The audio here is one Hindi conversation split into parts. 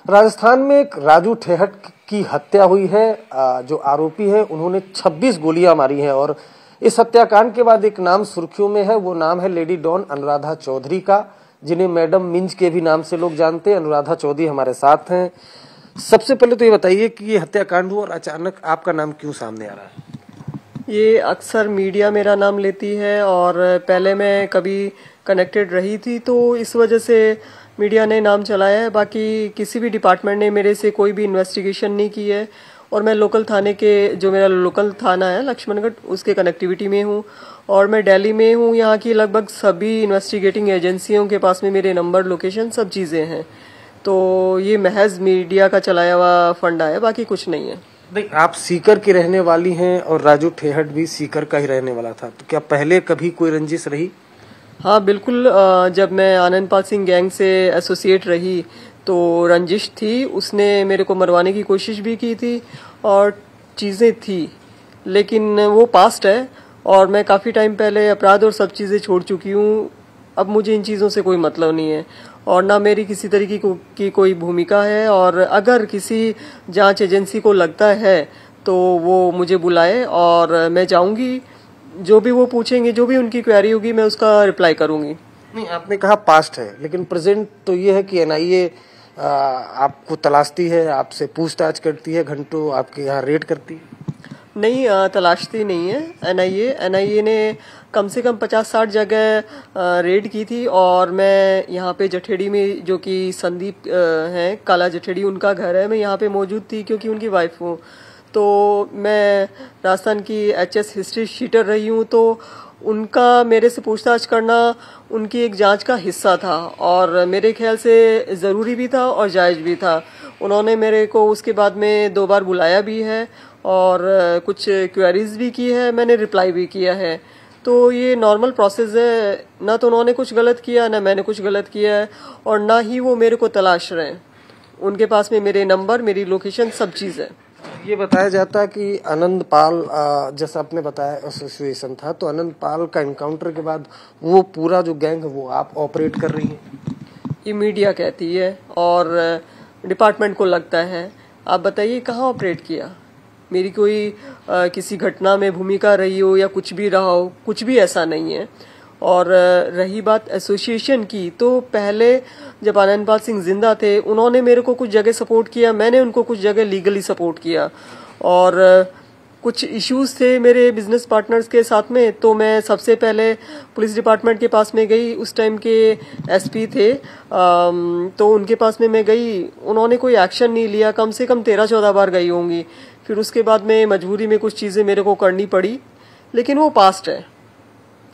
राजस्थान में एक राजू ठेहट की हत्या हुई है। जो आरोपी है उन्होंने 26 गोलियां मारी हैं और इस हत्याकांड के बाद एक नाम सुर्खियों में है। वो नाम है लेडी डॉन अनुराधा चौधरी का, जिन्हें मैडम मिंज के भी नाम से लोग जानते हैं। अनुराधा चौधरी हमारे साथ हैं। सबसे पहले तो ये बताइए कि ये हत्याकांड हुआ और अचानक आपका नाम क्यों सामने आ रहा है? ये अक्सर मीडिया मेरा नाम लेती है और पहले मैं कभी कनेक्टेड रही थी तो इस वजह से मीडिया ने नाम चलाया है। बाकी किसी भी डिपार्टमेंट ने मेरे से कोई भी इन्वेस्टिगेशन नहीं की है और मैं लोकल थाने के, जो मेरा लोकल थाना है लक्ष्मणगढ़, उसके कनेक्टिविटी में हूँ और मैं दिल्ली में हूँ। यहाँ की लगभग सभी इन्वेस्टिगेटिंग एजेंसियों के पास में मेरे नंबर, लोकेशन, सब चीज़ें हैं। तो ये महज मीडिया का चलाया हुआ फंडा है, बाकी कुछ नहीं है। नहीं, आप सीकर की रहने वाली हैं और राजू ठेहट भी सीकर का ही रहने वाला था, तो क्या पहले कभी कोई रंजिश रही? हाँ बिल्कुल, जब मैं आनंदपाल सिंह गैंग से एसोसिएट रही तो रंजिश थी। उसने मेरे को मरवाने की कोशिश भी की थी और चीज़ें थी, लेकिन वो पास्ट है और मैं काफ़ी टाइम पहले अपराध और सब चीज़ें छोड़ चुकी हूँ। अब मुझे इन चीज़ों से कोई मतलब नहीं है और ना मेरी किसी तरीके की कोई भूमिका है। और अगर किसी जांच एजेंसी को लगता है तो वो मुझे बुलाए और मैं जाऊंगी। जो भी वो पूछेंगे, जो भी उनकी क्वेरी होगी, मैं उसका रिप्लाई करूंगी। नहीं, आपने कहा पास्ट है, लेकिन प्रेजेंट तो ये है कि एनआईए आपको तलाशती है, आपसे पूछताछ करती है, घंटों आपके यहाँ रेड करती है। नहीं, तलाशती नहीं है एनआईए ने कम से कम 50-60 जगह रेड की थी और मैं यहाँ पे जठेड़ी में, जो कि संदीप हैं, काला जठेड़ी उनका घर है, मैं यहाँ पे मौजूद थी क्योंकि उनकी वाइफ हूँ। तो मैं राजस्थान की एचएस हिस्ट्री शीटर रही हूँ, तो उनका मेरे से पूछताछ करना उनकी एक जांच का हिस्सा था और मेरे ख्याल से ज़रूरी भी था और जायज़ भी था। उन्होंने मेरे को उसके बाद में 2 बार बुलाया भी है और कुछ क्वेरीज भी की है, मैंने रिप्लाई भी किया है। तो ये नॉर्मल प्रोसेस है। ना तो उन्होंने कुछ गलत किया, ना मैंने कुछ गलत किया है और ना ही वो मेरे को तलाश रहे हैं। उनके पास में मेरे नंबर, मेरी लोकेशन, सब चीज़ है। ये बताया जाता है कि आनंदपाल, जैसा आपने बताया एसोसिएशन था, तो आनंदपाल का एनकाउंटर के बाद वो पूरा जो गैंग है वो आप ऑपरेट कर रही हैं? ये मीडिया कहती है और डिपार्टमेंट को लगता है। आप बताइए कहाँ ऑपरेट किया? मेरी कोई किसी घटना में भूमिका रही हो या कुछ भी रहा हो, कुछ भी ऐसा नहीं है। और रही बात एसोसिएशन की, तो पहले जब आनंदपाल सिंह जिंदा थे उन्होंने मेरे को कुछ जगह सपोर्ट किया, मैंने उनको कुछ जगह लीगली सपोर्ट किया और कुछ इश्यूज थे मेरे बिजनेस पार्टनर्स के साथ में, तो मैं सबसे पहले पुलिस डिपार्टमेंट के पास में गई। उस टाइम के एसपी थे, तो उनके पास में मैं गई, उन्होंने कोई एक्शन नहीं लिया। कम से कम 13-14 बार गई होंगी। फिर उसके बाद में मजबूरी में कुछ चीज़ें मेरे को करनी पड़ी, लेकिन वो पास्ट है।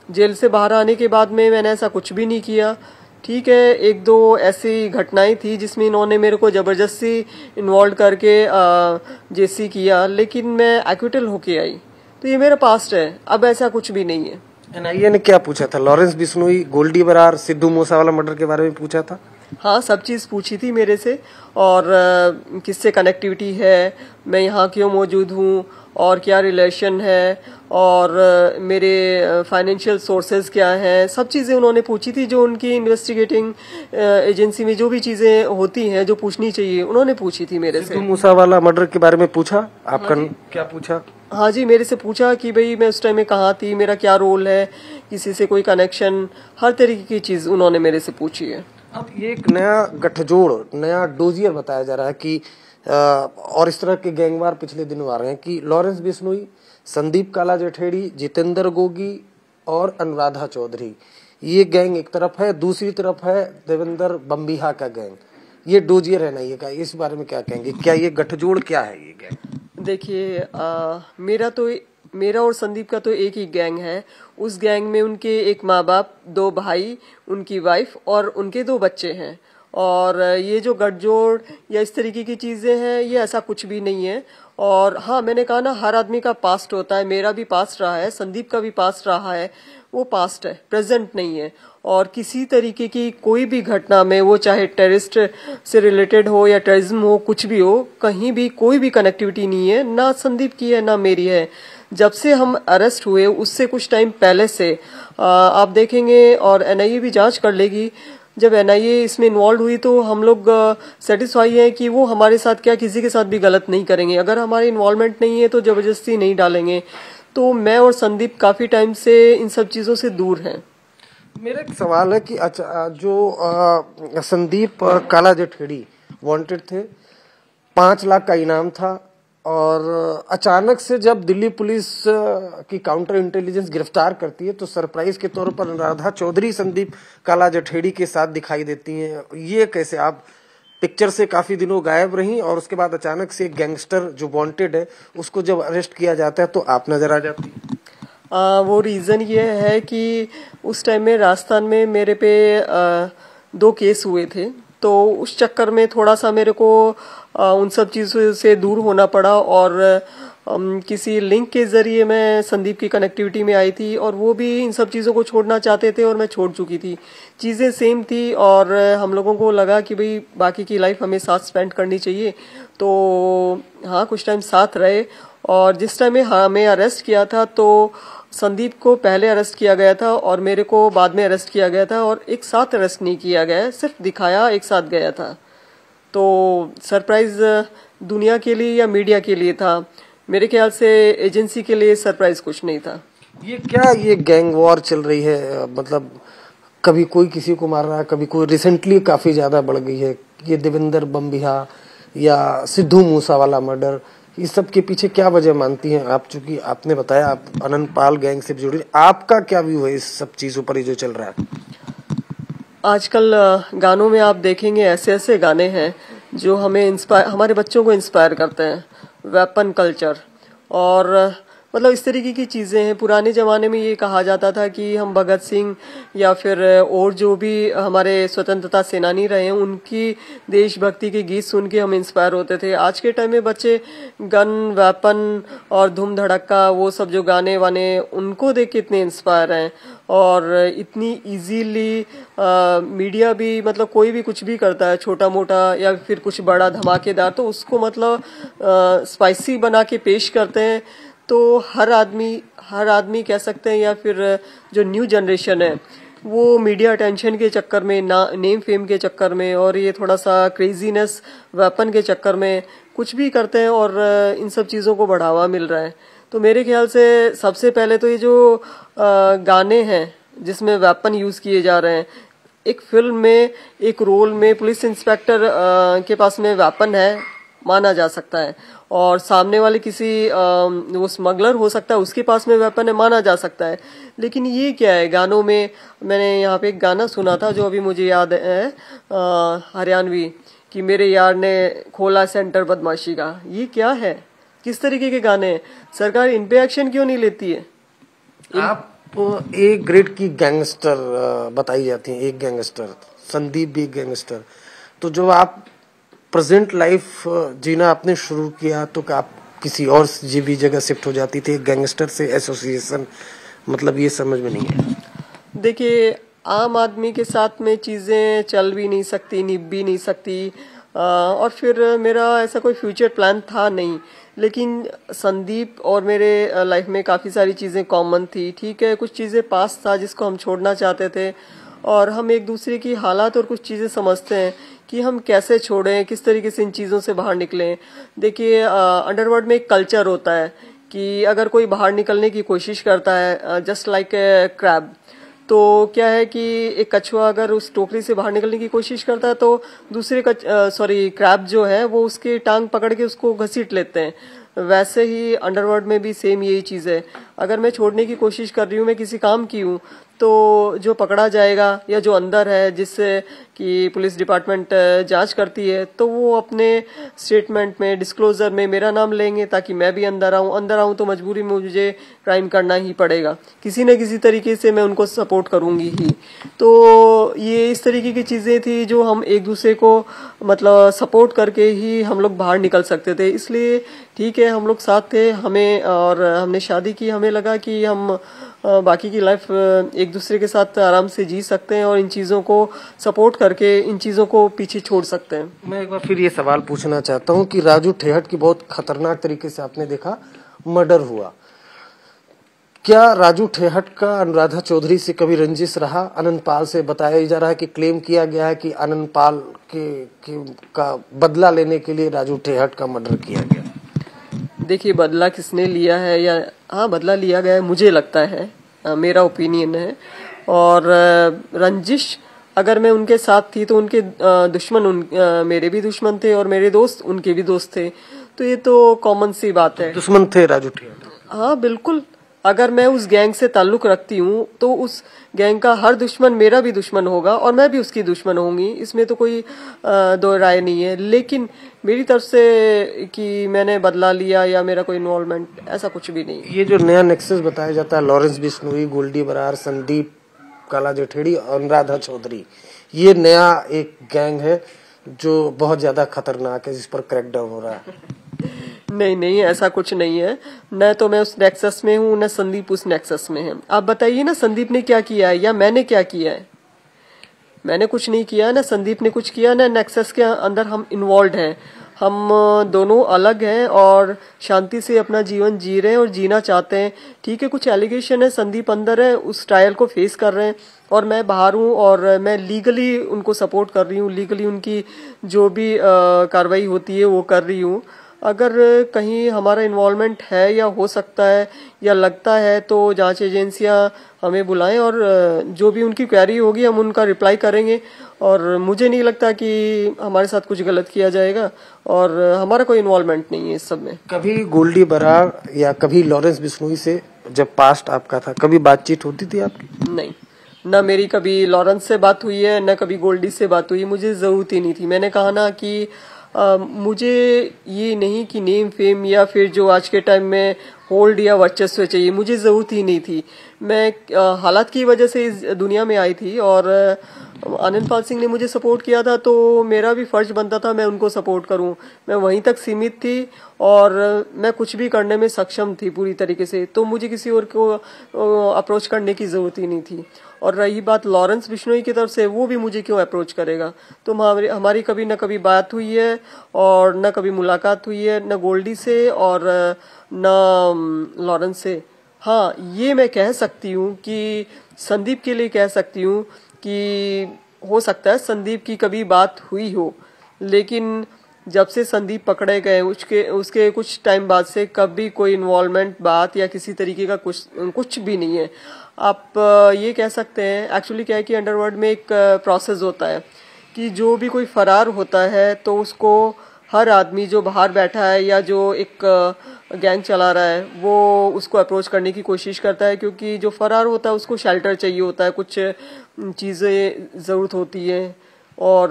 जेल से बाहर आने के बाद में मैंने ऐसा कुछ भी नहीं किया। ठीक है, 1-2 ऐसी घटनाएं थी जिसमें इन्होंने मेरे को जबरदस्ती इन्वॉल्व करके जेसी किया, लेकिन मैं एक्विटल होके आई। तो ये मेरा पास्ट है, अब ऐसा कुछ भी नहीं है। एनआईए ने क्या पूछा था? लॉरेंस बिश्नोई, गोल्डी बरार, सिद्धू मूसावाला मर्डर के बारे में पूछा था? हाँ, सब चीज़ पूछी थी मेरे से और किससे कनेक्टिविटी है, मैं यहाँ क्यों मौजूद हूँ और क्या रिलेशन है और मेरे फाइनेंशियल सोर्सेज क्या हैं, सब चीज़ें उन्होंने पूछी थी। जो उनकी इन्वेस्टिगेटिंग एजेंसी में जो भी चीज़ें होती हैं जो पूछनी चाहिए, उन्होंने पूछी थी मेरे से। सिद्धू मूसावाला मर्डर के बारे में पूछा आपका? क्या पूछा? हाँ जी, मेरे से पूछा कि भाई मैं उस टाइम में कहाँ थी, मेरा क्या रोल है, किसी से कोई कनेक्शन, हर तरीके की चीज़ उन्होंने मेरे से पूछी है। अब ये एक नया गठजोड़, नया डोजियर बताया जा रहा है कि और इस तरह के गैंगवार पिछले दिनों आ रहे हैं कि लॉरेंस बिश्नोई, संदीप काला जठेड़ी, जितेंद्र गोगी और अनुराधा चौधरी, ये गैंग एक तरफ है, दूसरी तरफ है देवेंद्र बम्बिहा का गैंग। ये डोजियर है ना ये का, इस बारे में क्या कहेंगे? क्या ये गठजोड़ क्या है ये गैंग? देखिए, मेरा और संदीप का तो एक ही गैंग है। उस गैंग में उनके एक माँ बाप, 2 भाई, उनकी वाइफ और उनके 2 बच्चे हैं। और ये जो गठजोड़ या इस तरीके की चीजें हैं, ये ऐसा कुछ भी नहीं है। और हाँ, मैंने कहा ना, हर आदमी का पास्ट होता है। मेरा भी पास्ट रहा है, संदीप का भी पास्ट रहा है। वो पास्ट है, प्रेजेंट नहीं है। और किसी तरीके की कोई भी घटना में, वो चाहे टेररिस्ट से रिलेटेड हो या टेररिज्म हो, कुछ भी हो, कहीं भी कोई भी कनेक्टिविटी नहीं है, ना संदीप की है ना मेरी है। जब से हम अरेस्ट हुए उससे कुछ टाइम पहले से आप देखेंगे और एनआईए भी जांच कर लेगी, जब एनआईए इसमें इन्वॉल्व हुई तो हम लोग सेटिस्फाई हैं कि वो हमारे साथ क्या किसी के साथ भी गलत नहीं करेंगे। अगर हमारी इन्वॉल्वमेंट नहीं है तो जबरदस्ती नहीं डालेंगे। तो मैं और संदीप काफी टाइम से इन सब चीजों से दूर हैं। मेरा एक सवाल है कि जो संदीप काला जठेड़ी वांटेड थे, 5 लाख का इनाम था, और अचानक से जब दिल्ली पुलिस की काउंटर इंटेलिजेंस गिरफ्तार करती है तो सरप्राइज के तौर पर अनुराधा चौधरी संदीप काला जठेड़ी के साथ दिखाई देती हैं। ये कैसे? आप पिक्चर से काफी दिनों गायब रही और उसके बाद अचानक से एक गैंगस्टर जो वांटेड है उसको जब अरेस्ट किया जाता है तो आप नजर आ जाती है। वो रीजन ये है कि उस टाइम में राजस्थान में मेरे पे 2 केस हुए थे, तो उस चक्कर में थोड़ा सा मेरे को उन सब चीजों से दूर होना पड़ा। और किसी लिंक के जरिए मैं संदीप की कनेक्टिविटी में आई थी और वो भी इन सब चीजों को छोड़ना चाहते थे और मैं छोड़ चुकी थी। चीजें सेम थी और हम लोगों को लगा कि भाई बाकी की लाइफ हमें साथ स्पेंड करनी चाहिए। तो हाँ, कुछ टाइम साथ रहे। और जिस टाइम में हमें अरेस्ट किया था तो संदीप को पहले अरेस्ट किया गया था और मेरे को बाद में अरेस्ट किया गया था, और एक साथ अरेस्ट नहीं किया गया, सिर्फ दिखाया एक साथ गया था। तो सरप्राइज दुनिया के लिए या मीडिया के लिए था, मेरे ख्याल से एजेंसी के लिए सरप्राइज कुछ नहीं था। ये गैंग वॉर चल रही है, मतलब कभी कोई किसी को मार रहा है, कभी कोई, रिसेंटली काफी ज्यादा बढ़ गई है। ये देवेंद्र बम्बिहा या सिद्धू मूसावाला मर्डर, इस सब के पीछे क्या वजह मानती हैं आप? चूंकि आपने बताया आप अनंतपाल गैंग से जुड़ी, आपका क्या व्यू है इस सब चीजों पर जो चल रहा है आजकल? गानों में आप देखेंगे ऐसे ऐसे गाने हैं जो हमें हमारे बच्चों को इंस्पायर करते हैं। वेपन कल्चर और मतलब इस तरीके की चीजें हैं। पुराने जमाने में ये कहा जाता था कि हम भगत सिंह या फिर और जो भी हमारे स्वतंत्रता सेनानी रहे हैं उनकी देशभक्ति के गीत सुन के हम इंस्पायर होते थे। आज के टाइम में बच्चे गन, वेपन और धूम धड़क्का, वो सब जो गाने वाने, उनको देख के इतने इंस्पायर हैं। और इतनी इजीली मीडिया भी, मतलब कोई भी कुछ भी करता है छोटा मोटा या फिर कुछ बड़ा धमाकेदार, तो उसको मतलब स्पाइसी बना के पेश करते हैं। तो हर आदमी कह सकते हैं या फिर जो न्यू जनरेशन है वो मीडिया अटेंशन के चक्कर में, नेम फेम के चक्कर में और ये थोड़ा सा क्रेजीनेस वेपन के चक्कर में कुछ भी करते हैं और इन सब चीजों को बढ़ावा मिल रहा है। तो मेरे ख्याल से सबसे पहले तो ये जो गाने हैं जिसमें वेपन यूज किए जा रहे हैं, एक फिल्म में एक रोल में पुलिस इंस्पेक्टर के पास में वेपन है माना जा सकता है, और सामने वाले किसी वो स्मगलर हो सकता है उसके पास में वेपन है माना जा सकता है। लेकिन ये क्या है? गानों में मैंने यहाँ पे एक गाना सुना था जो अभी मुझे याद है, हरियाणवी, कि मेरे यार ने खोला सेंटर बदमाशी का। ये क्या है? किस तरीके के गाने हैं? सरकार इन पे एक्शन क्यों नहीं लेती है? आप एक ग्रेड की गैंगस्टर बताई जाती है, एक गैंगस्टर, संदीप भी एक गैंगस्टर। तो जो आप प्रेजेंट लाइफ जीना आपने शुरू किया तो आप किसी और भी जगह शिफ्ट हो जाती थी? गैंगस्टर से एसोसिएशन, मतलब ये समझ में नहीं है। देखिए, आम आदमी के साथ में चीजें चल भी नहीं सकती, निभ भी नहीं सकती, और फिर मेरा ऐसा कोई फ्यूचर प्लान था नहीं। लेकिन संदीप और मेरे लाइफ में काफी सारी चीजें कॉमन थी। ठीक है, कुछ चीजें पास था जिसको हम छोड़ना चाहते थे, और हम एक दूसरे की हालात और कुछ चीजें समझते हैं कि हम कैसे छोड़ें, किस तरीके से इन चीजों से बाहर निकलें। देखिए, अंडरवर्ल्ड में एक कल्चर होता है कि अगर कोई बाहर निकलने की कोशिश करता है, जस्ट लाइक ए क्रैब, तो क्या है कि एक कछुआ अगर उस टोकरी से बाहर निकलने की कोशिश करता है तो दूसरे क्रैब जो है वो उसके टांग पकड़ के उसको घसीट लेते हैं। वैसे ही अंडरवर्ल्ड में भी सेम यही चीज है। अगर मैं छोड़ने की कोशिश कर रही हूँ, मैं किसी काम की हूँ, तो जो पकड़ा जाएगा या जो अंदर है, जिससे कि पुलिस डिपार्टमेंट जांच करती है, तो वो अपने स्टेटमेंट में, डिस्क्लोजर में मेरा नाम लेंगे ताकि मैं भी अंदर आऊं तो मजबूरी में मुझे क्राइम करना ही पड़ेगा। किसी न किसी तरीके से मैं उनको सपोर्ट करूंगी ही। तो ये इस तरीके की चीजें थी जो हम एक दूसरे को मतलब सपोर्ट करके ही हम लोग बाहर निकल सकते थे। इसलिए ठीक है, हम लोग साथ थे, हमने शादी की। हमें लगा कि हम बाकी की लाइफ एक दूसरे के साथ आराम से जी सकते हैं और इन चीजों को सपोर्ट करके इन चीजों को पीछे छोड़ सकते हैं। मैं एक बार फिर ये सवाल पूछना चाहता हूँ कि राजू ठेहट की बहुत खतरनाक तरीके से आपने देखा मर्डर हुआ, क्या राजू ठेहट का अनुराधा चौधरी से कभी रंजिश रहा? आनंद पाल से बताया जा रहा है कि क्लेम किया गया है कि आनंद पाल का बदला लेने के लिए राजू ठेहट का मर्डर किया गया। देखिए, बदला किसने लिया है या हाँ बदला लिया गया है, मुझे लगता है, मेरा ओपिनियन है। और रंजिश, अगर मैं उनके साथ थी तो उनके दुश्मन मेरे भी दुश्मन थे और मेरे दोस्त उनके भी दोस्त थे, तो ये तो कॉमन सी बात है। दुश्मन थे राजू ठेहट? हाँ बिल्कुल, अगर मैं उस गैंग से ताल्लुक रखती हूँ तो उस गैंग का हर दुश्मन मेरा भी दुश्मन होगा और मैं भी उसकी दुश्मन होंगी, इसमें तो कोई दो राय नहीं है। लेकिन मेरी तरफ से कि मैंने बदला लिया या मेरा कोई इन्वॉल्वमेंट, ऐसा कुछ भी नहीं। ये जो नया नेक्सस बताया जाता है, लॉरेंस बिश्नोई, गोल्डी बरार, संदीप काला जठेड़ी और अनुराधा चौधरी, ये नया एक गैंग है जो बहुत ज्यादा खतरनाक है, जिस पर क्रैकडाउन हो रहा है। नहीं, ऐसा कुछ नहीं है। न तो मैं उस नेक्सस में हूँ, न संदीप उस नेक्सस में है। आप बताइए ना, संदीप ने क्या किया है या मैंने क्या किया है? मैंने कुछ नहीं किया, ना संदीप ने कुछ किया, ना नेक्सस के अंदर हम इन्वॉल्व हैं। हम दोनों अलग हैं और शांति से अपना जीवन जी रहे हैं और जीना चाहते हैं। ठीक है, कुछ एलिगेशन है, संदीप अंदर है, उस ट्रायल को फेस कर रहे हैं और मैं बाहर हूँ और मैं लीगली उनको सपोर्ट कर रही हूँ, लीगली उनकी जो भी कार्रवाई होती है वो कर रही हूँ। अगर कहीं हमारा इन्वॉल्वमेंट है या हो सकता है या लगता है तो जांच एजेंसियां हमें बुलाएं और जो भी उनकी क्वेरी होगी हम उनका रिप्लाई करेंगे। और मुझे नहीं लगता कि हमारे साथ कुछ गलत किया जाएगा और हमारा कोई इन्वॉल्वमेंट नहीं है इस सब में। कभी गोल्डी बरार या कभी लॉरेंस बिश्नोई से, जब पास्ट आपका था, कभी बातचीत होती थी आपकी? नहीं, न मेरी कभी लॉरेंस से बात हुई है, न कभी गोल्डी से बात हुई। मुझे जरूरत ही नहीं थी। मैंने कहा ना कि मुझे ये नहीं कि नेम फेम या फिर जो आज के टाइम में होल्ड या वर्चस्व चाहिए, मुझे जरूरत ही नहीं थी। मैं हालात की वजह से इस दुनिया में आई थी और आनंद पाल सिंह ने मुझे सपोर्ट किया था तो मेरा भी फर्ज बनता था मैं उनको सपोर्ट करूं। मैं वहीं तक सीमित थी और मैं कुछ भी करने में सक्षम थी पूरी तरीके से, तो मुझे किसी और को अप्रोच करने की जरूरत ही नहीं थी। और रही बात लॉरेंस बिश्नोई की तरफ से, वो भी मुझे क्यों अप्रोच करेगा? तो हमारी कभी न कभी बात हुई है और न कभी मुलाकात हुई है, न गोल्डी से और न लॉरेंस से। हाँ, ये मैं कह सकती हूँ कि संदीप के लिए कह सकती हूँ कि हो सकता है संदीप की कभी बात हुई हो, लेकिन जब से संदीप पकड़े गए उसके कुछ टाइम बाद से कभी कोई इन्वॉल्वमेंट, बात या किसी तरीके का कुछ भी नहीं है। आप ये कह सकते हैं, एक्चुअली क्या है कि अंडरवर्ल्ड में एक प्रोसेस होता है कि जो भी कोई फरार होता है तो उसको हर आदमी जो बाहर बैठा है या जो एक गैंग चला रहा है वो उसको अप्रोच करने की कोशिश करता है, क्योंकि जो फरार होता है उसको शेल्टर चाहिए होता है, कुछ चीज़ें ज़रूरत होती है। और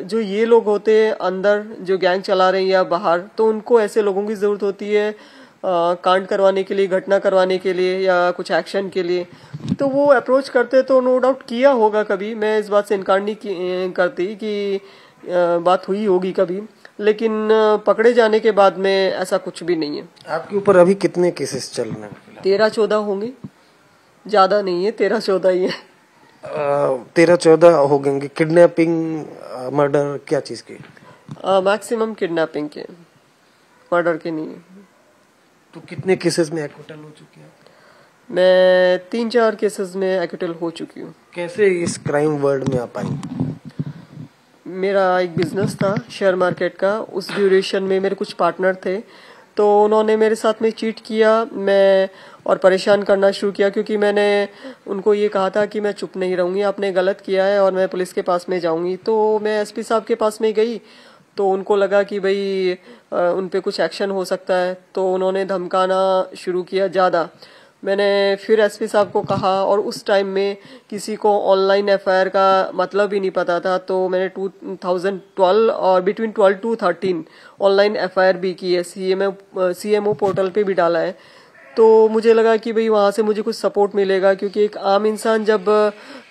जो ये लोग होते हैं अंदर जो गैंग चला रहे हैं या बाहर, तो उनको ऐसे लोगों की ज़रूरत होती है कांड करवाने के लिए, घटना करवाने के लिए या कुछ एक्शन के लिए। तो वो अप्रोच करते तो नो डाउट किया होगा कभी, मैं इस बात से इनकार नहीं करती कि बात हुई होगी कभी, लेकिन पकड़े जाने के बाद में ऐसा कुछ भी नहीं है। आपके ऊपर अभी कितने केसेस चल रहे हैं? 13-14 होंगे, ज्यादा नहीं है, 13-14 ही है। 13-14 हो गएंगे। किडनैपिंग, मर्डर, क्या चीज के? मैक्सिमम किडनैपिंग के, मर्डर के नहीं। तो कितने केसेस में एक्विटल हो चुके हैं? मैं 3-4 केसेस में एक्विटल हो चुकी हूँ। कैसे इस क्राइम वर्ल्ड में आ पाई? मेरा एक बिजनेस था शेयर मार्केट का, उस ड्यूरेशन में मेरे कुछ पार्टनर थे तो उन्होंने मेरे साथ में चीट किया, मैं और परेशान करना शुरू किया, क्योंकि मैंने उनको ये कहा था कि मैं चुप नहीं रहूंगी, आपने गलत किया है और मैं पुलिस के पास में जाऊंगी। तो मैं एसपी साहब के पास में गई तो उनको लगा कि भाई उन पे कुछ एक्शन हो सकता है, तो उन्होंने धमकाना शुरू किया ज़्यादा। मैंने फिर एसपी साहब को कहा और उस टाइम में किसी को ऑनलाइन एफआईआर का मतलब ही नहीं पता था, तो मैंने 2012 और बिटवीन 12 to 13 ऑनलाइन एफआईआर भी की है, सीएमओ पोर्टल पे भी डाला है। तो मुझे लगा कि भाई वहां से मुझे कुछ सपोर्ट मिलेगा, क्योंकि एक आम इंसान जब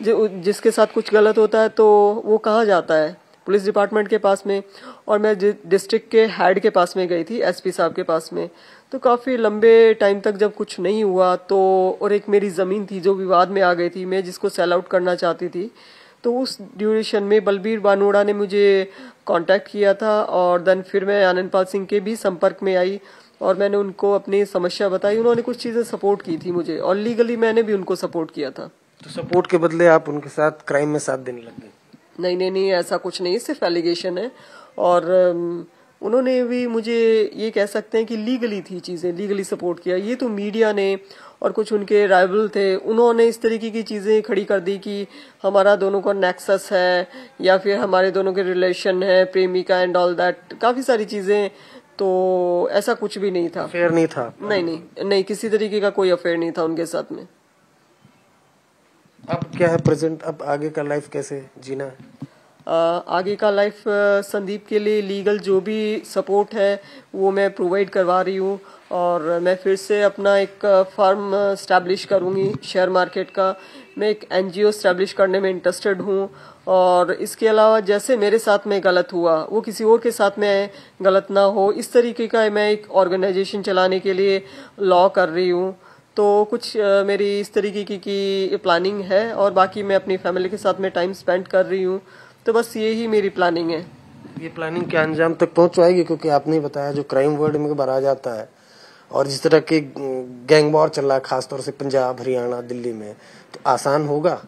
जिसके साथ कुछ गलत होता है तो वो कहाँ जाता है? पुलिस डिपार्टमेंट के पास में। और मैं डिस्ट्रिक्ट के हेड के पास में गई थी, एसपी साहब के पास में। तो काफी लंबे टाइम तक जब कुछ नहीं हुआ तो, और एक मेरी जमीन थी जो विवाद में आ गई थी, मैं जिसको सेल आउट करना चाहती थी, तो उस ड्यूरेशन में बलबीर बानोड़ा ने मुझे कांटेक्ट किया था और देन फिर मैं आनंद पाल सिंह के भी संपर्क में आई और मैंने उनको अपनी समस्या बताई। उन्होंने कुछ चीजें सपोर्ट की थी मुझे, और लीगली मैंने भी उनको सपोर्ट किया था। तो सपोर्ट के बदले आप उनके साथ क्राइम में साथ देने लग गए? नहीं, ऐसा कुछ नहीं, सिर्फ एलिगेशन है। और उन्होंने भी मुझे, ये कह सकते हैं कि लीगली थी चीजें, लीगली सपोर्ट किया। ये तो मीडिया ने और कुछ उनके राइवल थे, उन्होंने इस तरीके की चीजें खड़ी कर दी कि हमारा दोनों का नेक्सस है, या फिर हमारे दोनों के रिलेशन है, प्रेमिका एंड ऑल दैट, काफी सारी चीजें। तो ऐसा कुछ भी नहीं था। अफेयर नहीं था? नहीं, किसी तरीके का कोई अफेयर नहीं था उनके साथ में। अब क्या है प्रेजेंट? अब आगे का लाइफ कैसे जीना है? आगे का लाइफ संदीप के लिए लीगल जो भी सपोर्ट है वो मैं प्रोवाइड करवा रही हूँ, और मैं फिर से अपना एक फर्म स्टैब्लिश करूँगी शेयर मार्केट का। मैं एक एनजीओ स्टैब्लिश करने में इंटरेस्टेड हूँ, और इसके अलावा जैसे मेरे साथ में गलत हुआ वो किसी और के साथ में गलत ना हो, इस तरीके का मैं एक ऑर्गेनाइजेशन चलाने के लिए लॉ कर रही हूँ। तो कुछ मेरी इस तरीके की प्लानिंग है, और बाकी मैं अपनी फैमिली के साथ में टाइम स्पेंड कर रही हूँ। तो बस यही मेरी प्लानिंग है। ये प्लानिंग क्या अंजाम तक पहुंच पाएगी? क्योंकि आपने बताया जो क्राइम वर्ड में भरा जाता है और जिस तरह के गैंग वॉर चल रहा है खासतौर से पंजाब, हरियाणा, दिल्ली में, तो आसान होगा?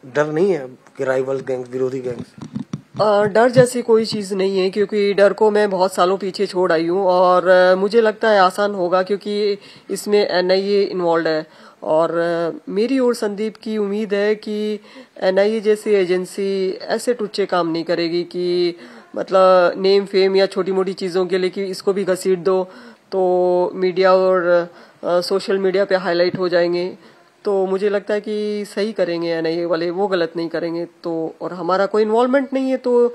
डर नहीं है कि राइवल गैंग, विरोधी गैंग? डर जैसी कोई चीज नहीं है, क्योंकि डर को मैं बहुत सालों पीछे छोड़ आई हूँ, और मुझे लगता है आसान होगा, क्योंकि इसमें एनआईए इन्वॉल्व है। और मेरी और संदीप की उम्मीद है कि एनआईए जैसी एजेंसी ऐसे टुच्चे काम नहीं करेगी कि मतलब नेम फेम या छोटी मोटी चीजों के लिए कि इसको भी घसीट दो तो मीडिया और सोशल मीडिया पे हाईलाइट हो जाएंगे। तो मुझे लगता है कि सही करेंगे एनआईए वाले, वो गलत नहीं करेंगे। तो और हमारा कोई इन्वॉल्वमेंट नहीं है, तो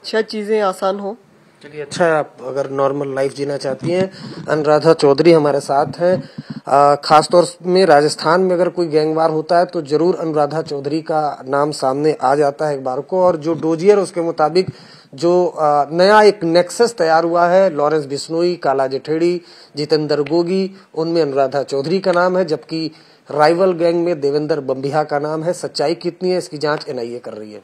शायद चीजें आसान हो। चलिए, अच्छा है। आप अगर नॉर्मल लाइफ जीना चाहती हैं, अनुराधा चौधरी हमारे साथ हैं। खासतौर में राजस्थान में अगर कोई गैंगवार होता है तो जरूर अनुराधा चौधरी का नाम सामने आ जाता है एक बार को। और जो डोजियर उसके मुताबिक जो नया एक नेक्सस तैयार हुआ है, लॉरेंस बिश्नोई, काला जठेड़ी, जितेंद्र गोगी, उनमें अनुराधा चौधरी का नाम है, जबकि राइवल गैंग में देवेंद्र बम्बिहा का नाम है। सच्चाई कितनी है इसकी जांच एनआईए कर रही है।